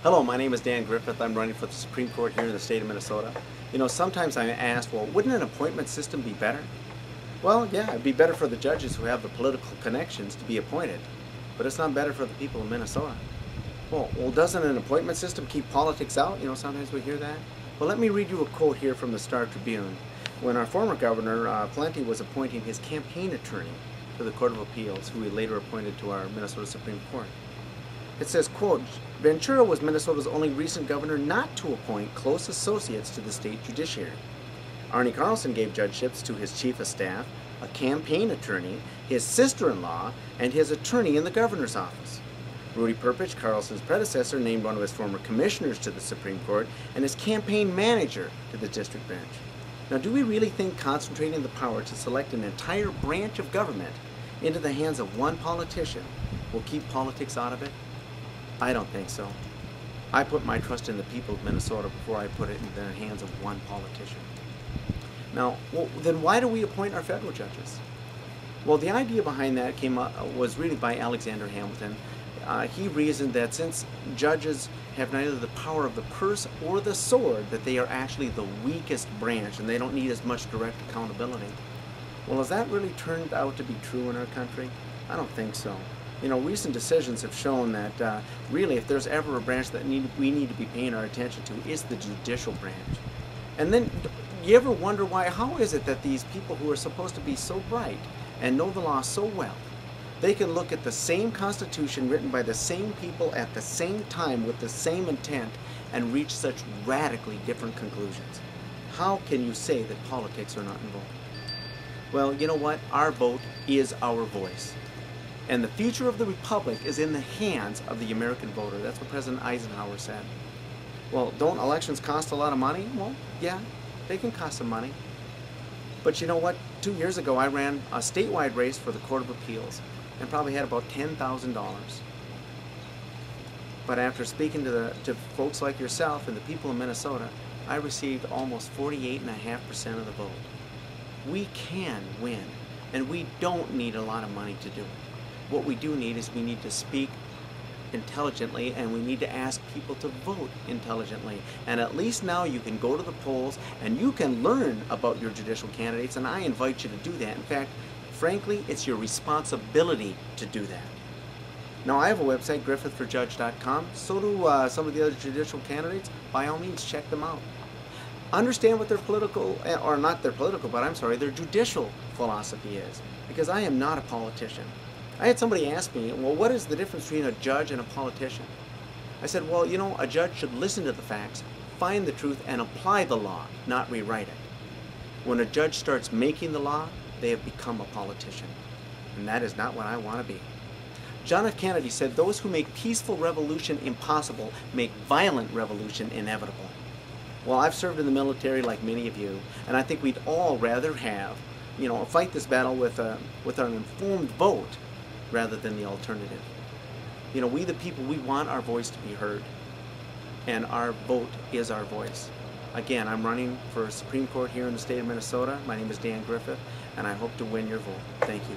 Hello, my name is Dan Griffith. I'm running for the Supreme Court here in the state of Minnesota. Sometimes I'm asked, well, wouldn't an appointment system be better? Well, yeah, it'd be better for the judges who have the political connections to be appointed, but it's not better for the people of Minnesota. Well, doesn't an appointment system keep politics out? Sometimes we hear that. Well, let me read you a quote here from the StarTribune. When our former governor, Pawlenty, was appointing his campaign attorney to the Court of Appeals, who he later appointed to our Minnesota Supreme Court. It says, quote, Ventura was Minnesota's only recent governor not to appoint close associates to the state judiciary. Arne Carlson gave judgeships to his chief of staff, a campaign attorney, his sister-in-law, and his attorney in the governor's office. Rudy Perpich, Carlson's predecessor, named one of his former commissioners to the Supreme Court and his campaign manager to the district bench. Now, do we really think concentrating the power to select an entire branch of government into the hands of one politician will keep politics out of it? I don't think so. I put my trust in the people of Minnesota before I put it in the hands of one politician. Now, then why do we appoint our federal judges? Well, the idea behind that was really by Alexander Hamilton. He reasoned that since judges have neither the power of the purse or the sword, that they are actually the weakest branch and they don't need as much direct accountability. Well, has that really turned out to be true in our country? I don't think so. Recent decisions have shown that really, if there's ever a branch that we need to be paying our attention to, it's the judicial branch. And then, you ever wonder why? How is it that these people who are supposed to be so bright and know the law so well, they can look at the same Constitution written by the same people at the same time with the same intent and reach such radically different conclusions? How can you say that politics are not involved? Well, you know what? Our vote is our voice. And the future of the republic is in the hands of the American voter. That's what President Eisenhower said. Well, don't elections cost a lot of money? Well, yeah, they can cost some money. But you know what? 2 years ago, I ran a statewide race for the Court of Appeals and probably had about $10,000. But after speaking to folks like yourself and the people of Minnesota, I received almost 48.5% of the vote. We can win, and we don't need a lot of money to do it. What we do need is we need to speak intelligently, and we need to ask people to vote intelligently. And at least now you can go to the polls and you can learn about your judicial candidates, and I invite you to do that. In fact, frankly, it's your responsibility to do that. Now, I have a website, griffithforjudge.com. So do some of the other judicial candidates. By all means, check them out. Understand what their political, or not their political, but I'm sorry, their judicial philosophy is. Because I am not a politician. I had somebody ask me, well, what is the difference between a judge and a politician? I said, well, a judge should listen to the facts, find the truth, and apply the law, not rewrite it. When a judge starts making the law, they have become a politician. And that is not what I want to be. John F. Kennedy said, those who make peaceful revolution impossible make violent revolution inevitable. Well, I've served in the military like many of you, and I think we'd all rather have, fight this battle with an informed vote rather than the alternative. We the people, we want our voice to be heard, and our vote is our voice. Again, I'm running for Supreme Court here in the state of Minnesota. My name is Dan Griffith, and I hope to win your vote. Thank you.